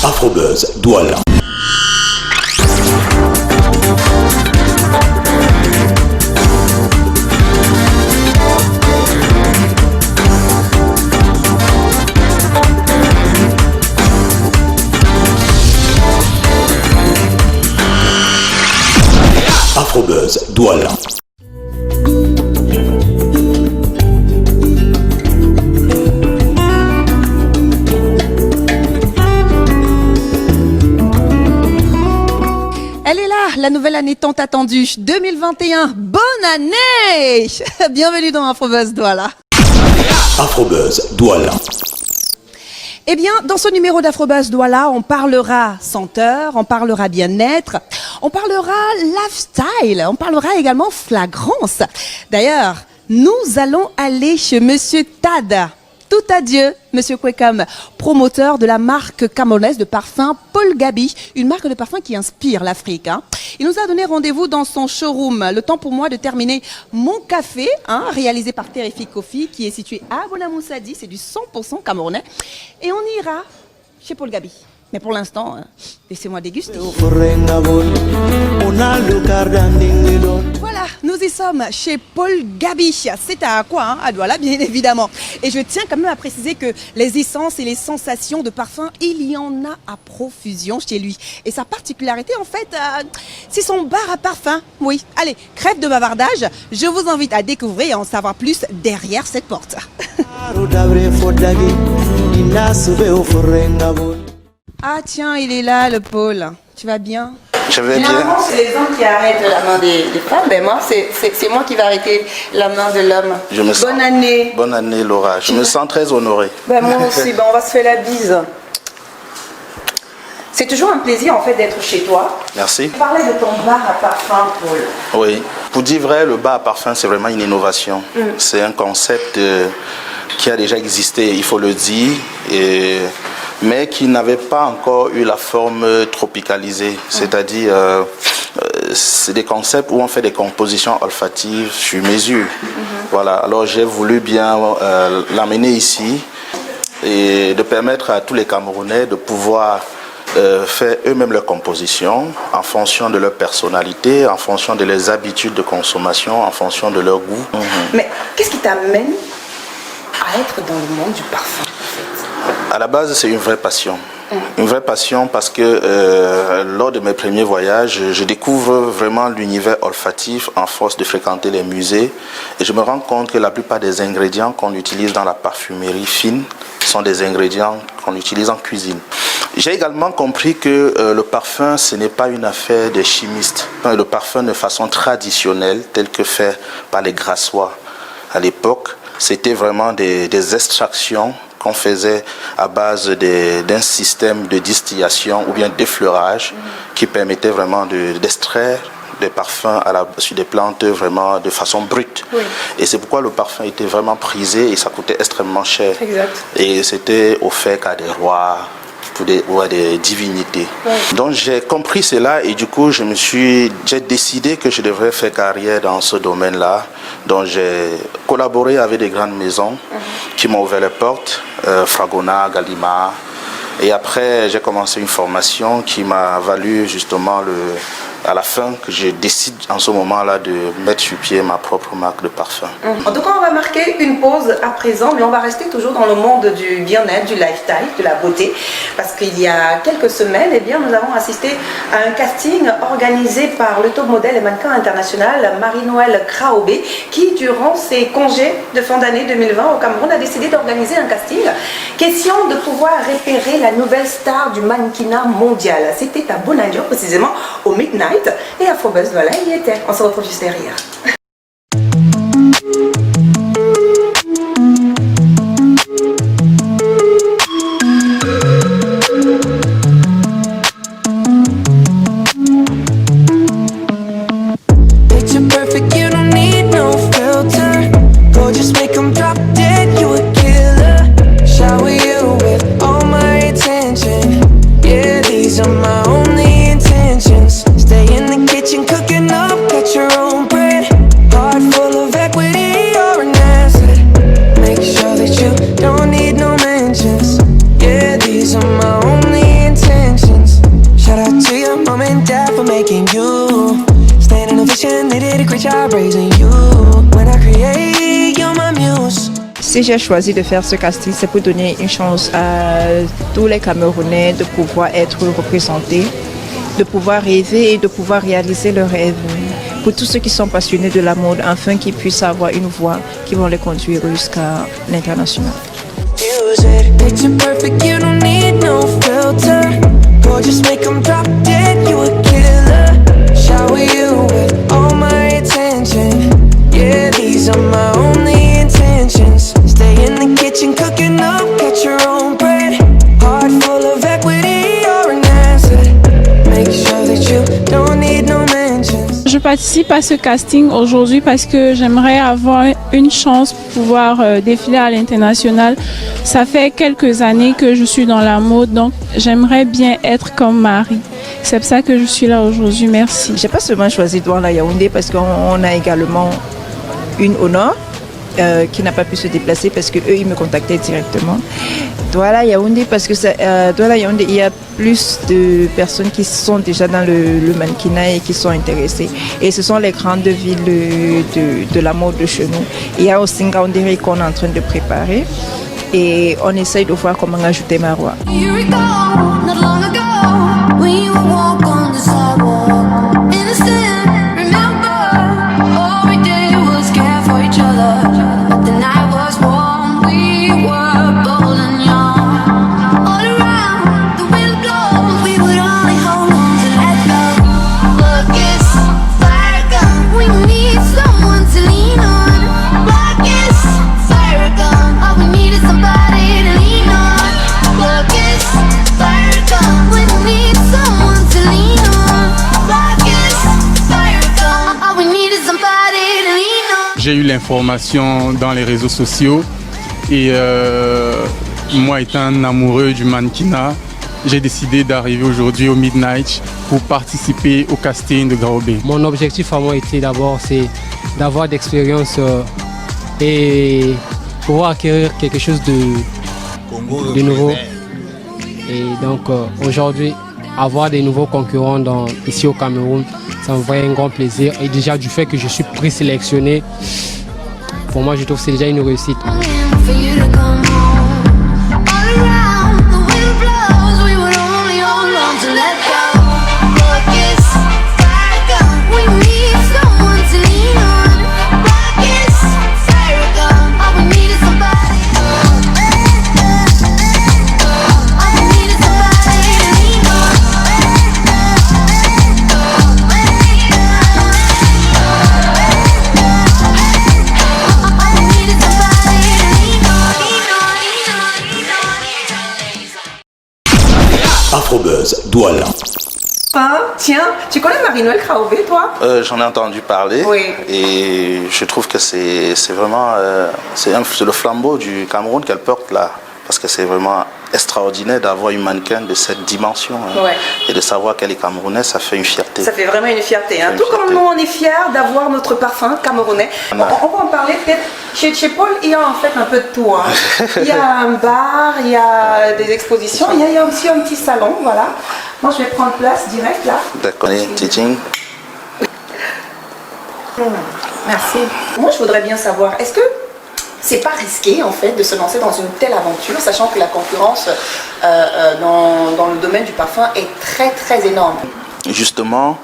Afrobuzz Douala. Afrobuzz Douala. Elle est là, la nouvelle année tant attendue, 2021. Bonne année! Bienvenue dans Afrobuzz Douala. Afrobuzz Douala. Eh bien, dans ce numéro d'Afrobuzz Douala, on parlera senteur, on parlera bien-être, on parlera lifestyle, on parlera également flagrance. D'ailleurs, nous allons aller chez Monsieur Tad. Tout adieu, Monsieur Kwekam, promoteur de la marque camerounaise de parfum Paul Gaby, une marque de parfum qui inspire l'Afrique. Il nous a donné rendez-vous dans son showroom. Le temps pour moi de terminer mon café, réalisé par Terrific Coffee, qui est situé à Bonamoussadi, c'est du 100% camerounais. Et on ira chez Paul Gaby. Mais pour l'instant, laissez-moi déguster. Voilà, nous y sommes chez Paul Gaby. C'est à quoi, à Douala, bien évidemment. Et je tiens quand même à préciser que les essences et les sensations de parfum, il y en a à profusion chez lui. Et sa particularité, en fait, c'est son bar à parfum. Oui, allez, crève de bavardage. Je vous invite à découvrir et en savoir plus derrière cette porte. Ah tiens, il est là, le Paul. Tu vas bien? Je vais bien. Généralement, c'est les hommes qui arrêtent la main des femmes. Ben moi, c'est moi qui vais arrêter la main de l'homme. Bonne année. Bonne année, Laura. Je me sens très honoré. Ben moi aussi. Ben, on va se faire la bise. C'est toujours un plaisir en fait d'être chez toi. Merci. Tu parlais de ton bar à parfum, Paul. Oui. Pour dire vrai, le bar à parfum, c'est vraiment une innovation. C'est un concept qui a déjà existé, il faut le dire, mais qui n'avait pas encore eu la forme tropicalisée. C'est-à-dire, c'est des concepts où on fait des compositions olfatives sur mesure. Voilà. Alors j'ai voulu bien l'amener ici et de permettre à tous les Camerounais de pouvoir faire eux-mêmes leurs compositions en fonction de leur personnalité, en fonction de leurs habitudes de consommation, en fonction de leur goût. Mais qu'est-ce qui t'amène à être dans le monde du parfum, en fait? À la base, c'est une vraie passion. Une vraie passion parce que lors de mes premiers voyages, je découvre vraiment l'univers olfatif en force de fréquenter les musées et je me rends compte que la plupart des ingrédients qu'on utilise dans la parfumerie fine sont des ingrédients qu'on utilise en cuisine. J'ai également compris que le parfum, ce n'est pas une affaire des chimistes. Le parfum de façon traditionnelle, tel que fait par les Grassois à l'époque, c'était vraiment des extractions qu'on faisait à base d'un système de distillation ou bien d'effleurage qui permettait vraiment d'extraire des parfums sur des plantes vraiment de façon brute. Oui. Et c'est pourquoi le parfum était vraiment prisé et ça coûtait extrêmement cher. Exact. Et c'était offert qu'à des rois ou à des divinités. Oui. Donc j'ai compris cela et du coup j'ai décidé que je devrais faire carrière dans ce domaine-là. Donc j'ai collaboré avec des grandes maisons qui m'ont ouvert les portes, Fragona, Gallimard. Et après j'ai commencé une formation qui m'a valu justement à la fin que je décide en ce moment-là de mettre sur pied ma propre marque de parfum. En tout cas, on va marquer une pause à présent, mais on va rester toujours dans le monde du bien-être, du lifestyle, de la beauté, parce qu'il y a quelques semaines, eh bien, nous avons assisté à un casting organisé par le top modèle et mannequin international Marie-Noëlle Kraobé, qui, durant ses congés de fin d'année 2020 au Cameroun, a décidé d'organiser un casting. Question de pouvoir repérer la nouvelle star du mannequinat mondial. C'était à Bonadio, précisément, au Midnight. Et Afrobuzz, voilà, il y était. On se retrouve juste derrière. Picture perfect, you don't need no filter. Gorgeous, make 'em drop dead, you a killer. Shower you with all my attention. Yeah, these are my only intentions. Stay in the kitchen, cooking up, got your own bread. Heart full of equity, you're an asset. Make sure that you don't need no mentions. Yeah, these are my only intentions. praising you. When I create, you're my muse. Si j'ai choisi de faire ce casting, c'est pour donner une chance à tous les Camerounais de pouvoir être représentés, de pouvoir rêver et de pouvoir réaliser leurs rêves. Pour tous ceux qui sont passionnés de la mode, afin qu'ils puissent avoir une voix qui vont les conduire jusqu'à l'international. Use it. Picture perfect, you don't need no filter. Gorgeous, make 'em drop dead, you a killer. Shower you with all my attention. Yeah, these are my only intentions. Stay in the kitchen, cooking up, get your own bread. Heart full of equity, you're an asset. Make sure that you don't need no mentions. Je participe à ce casting aujourd'hui parce que j'aimerais avoir une chance pour pouvoir défiler à l'international. Ça fait quelques années que je suis dans la mode, donc j'aimerais bien être comme Marie. C'est pour ça que je suis là aujourd'hui. Merci. J'ai pas seulement choisi Douala Yaoundé parce qu'on a également une Honor qui n'a pas pu se déplacer parce que eux ils me contactaient directement. Douala Yaoundé parce que Douala Yaoundé, il y a plus de personnes qui sont déjà dans le mannequinat et qui sont intéressées. Et ce sont les grandes villes de la mode de chez nous. Il y a aussi Ngaoundéré qu'on est en train de préparer et on essaye de voir comment ajouter Marois. You recall not long ago when you would walk on the sidewalk, innocent. Remember, all we did was care for each other. But the night was warm, we were bold and young. All around, the wind blows, we would only hold on to let go. Look, it's fire gun, we need someone to lean on. Look, it's fire gun, all we need is somebody to lean on. Look, it's fire gun, we need someone to lean on. Look, it's fire gun, all we need is somebody to lean on. J'ai eu l'information dans les réseaux sociaux et moi étant un amoureux du mannequinat, j'ai décidé d'arriver aujourd'hui au Midnight pour participer au casting de Gaobé. Mon objectif à moi était d'abord c'est d'avoir d'expérience et pouvoir acquérir quelque chose de nouveau. Et donc aujourd'hui, avoir des nouveaux concurrents ici au Cameroun, ça me fait un grand plaisir. Et déjà du fait que je suis présélectionné, pour moi je trouve que c'est déjà une réussite. For you to come home. All around, the wind blows, we would only hold on to let go. Look, it's fire gun, we need someone to lean on. Look, it's fire gun, all we need is somebody. All we need is somebody to lean on. All we need is somebody to lean on. Afrobuzz Douala. Hein, tiens, tu connais Marie-Noël Kraové, toi? J'en ai entendu parler Oui. et je trouve que c'est vraiment c'est le flambeau du Cameroun qu'elle porte là, parce que c'est vraiment extraordinaire d'avoir une mannequin de cette dimension hein. Ouais. Et de savoir qu'elle est camerounaise, ça fait une fierté. Ça fait vraiment une fierté. Hein. Une Tout comme fierté. nous, on est fiers d'avoir notre parfum camerounais. On va en parler peut-être. Chez Paul, il y a en fait un peu de tout. Hein. Il y a un bar, il y a des expositions, il y a aussi un petit salon. Voilà. Moi, je vais prendre place direct là. D'accord. Teaching. Merci. Moi, je voudrais bien savoir, est-ce que c'est pas risqué en fait de se lancer dans une telle aventure, sachant que la concurrence dans le domaine du parfum est très très énorme? Justement,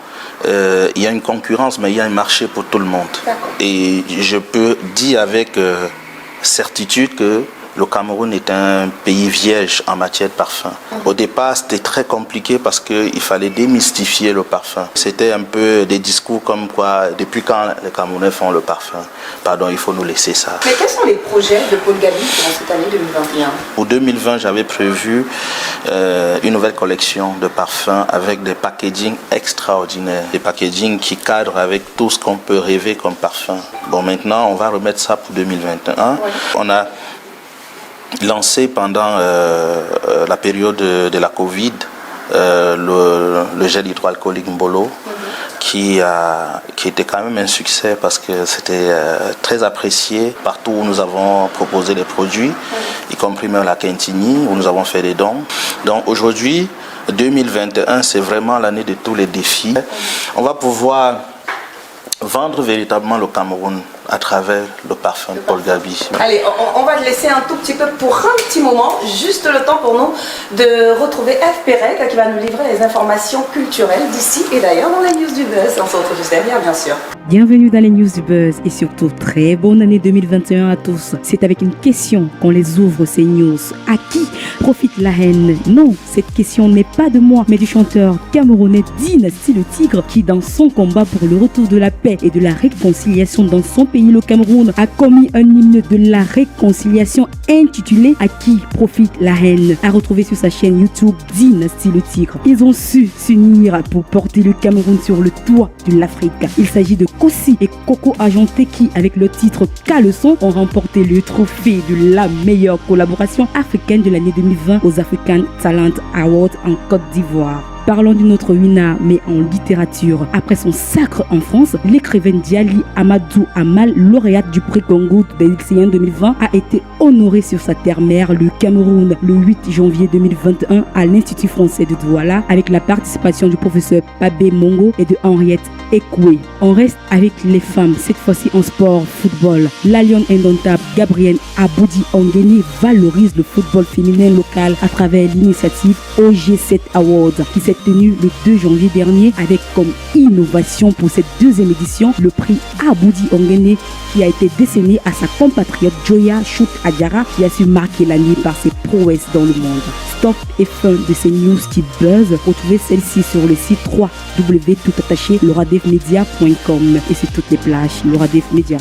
il y a une concurrence, mais il y a un marché pour tout le monde. D'accord. Et je peux dire avec certitude que le Cameroun est un pays vierge en matière de parfum. Au départ, c'était très compliqué parce qu'il fallait démystifier le parfum. C'était un peu des discours comme quoi, depuis quand les Camerounais font le parfum? Pardon, il faut nous laisser ça. Mais quels sont les projets de Paul Gaby pour cette année 2021? Pour 2020, j'avais prévu une nouvelle collection de parfums avec des packaging extraordinaires. Des packaging qui cadrent avec tout ce qu'on peut rêver comme parfum. Bon, maintenant, on va remettre ça pour 2021. Oui. On a lancé pendant la période de la Covid le gel hydroalcoolique Mbolo, qui était quand même un succès parce que c'était très apprécié partout où nous avons proposé les produits, y compris même la Quintini où nous avons fait des dons. Donc aujourd'hui, 2021, c'est vraiment l'année de tous les défis. On va pouvoir vendre véritablement le Cameroun à travers le parfum de Paul Gaby. Allez, on va te laisser un tout petit peu pour un petit moment, juste le temps pour nous de retrouver F. Perec qui va nous livrer les informations culturelles d'ici et d'ailleurs dans les news du buzz. On se retrouve juste derrière, bien sûr. Bienvenue dans les news du buzz et surtout très bonne année 2021 à tous. C'est avec une question qu'on les ouvre ces news. À qui profite la haine? Non, cette question n'est pas de moi, mais du chanteur camerounais Dynasty le Tigre qui, dans son combat pour le retour de la paix et de la réconciliation dans son pays, le Cameroun, a commis un hymne de la réconciliation intitulé « À qui profite la haine ?» à retrouver sur sa chaîne YouTube Dynasty le Tigre. Ils ont su s'unir pour porter le Cameroun sur le toit de l'Afrique. Il s'agit de Kossi et Coco Argenté qui, avec le titre Caleçon, ont remporté le trophée de la meilleure collaboration africaine de l'année 2020 aux African Talent Awards en Côte d'Ivoire. Parlons d'une autre Wina, mais en littérature. Après son sacre en France, l'écrivaine Diali Amadou Amal, lauréate du prix Congo des lycéens 2020, a été honorée sur sa terre-mère, le Cameroun, le 8 janvier 2021 à l'Institut français de Douala, avec la participation du professeur Pabé Mongo et de Henriette Ekoué. On reste avec les femmes, cette fois-ci en sport football. La lionne indomptable Gabrielle Aboudi Ongueni valorise le football féminin local à travers l'initiative OG7 Awards qui s'est tenue le 2 janvier dernier avec comme innovation pour cette deuxième édition le prix Aboudi Ongueni qui a été décerné à sa compatriote Joya Chouk Adiara qui a su marquer l'année par ses prouesses dans le monde. Stop et fin de ces news qui buzz. Retrouvez celle-ci sur le site www.loradevmedia.com et sur toutes les plages Loradev Media.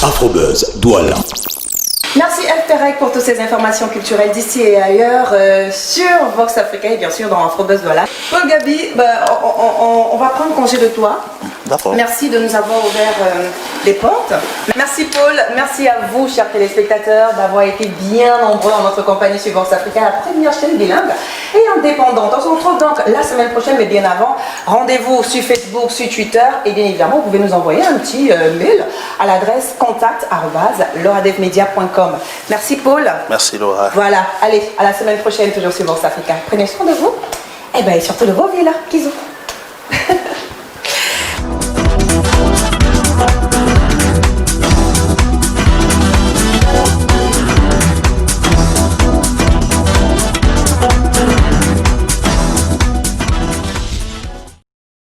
Afrobuzz Douala. Merci F. Perec pour toutes ces informations culturelles d'ici et ailleurs sur Vox Africa et bien sûr dans Afrobuzz Douala. Paul Gaby, on va prendre congé de toi. D'accord. Merci de nous avoir ouvert les portes. Merci Paul, merci à vous chers téléspectateurs d'avoir été bien nombreux en notre compagnie sur Vox Africa, la première chaîne bilingue et indépendante. On se retrouve donc la semaine prochaine mais bien avant. Rendez-vous sur Facebook, sur Twitter et bien évidemment vous pouvez nous envoyer un petit mail à l'adresse contact@loradevmedia.com. Merci Paul. Merci Laura. Voilà, allez, à la semaine prochaine toujours sur Vox Africa. Prenez soin de vous et surtout de vos villes. Bisous.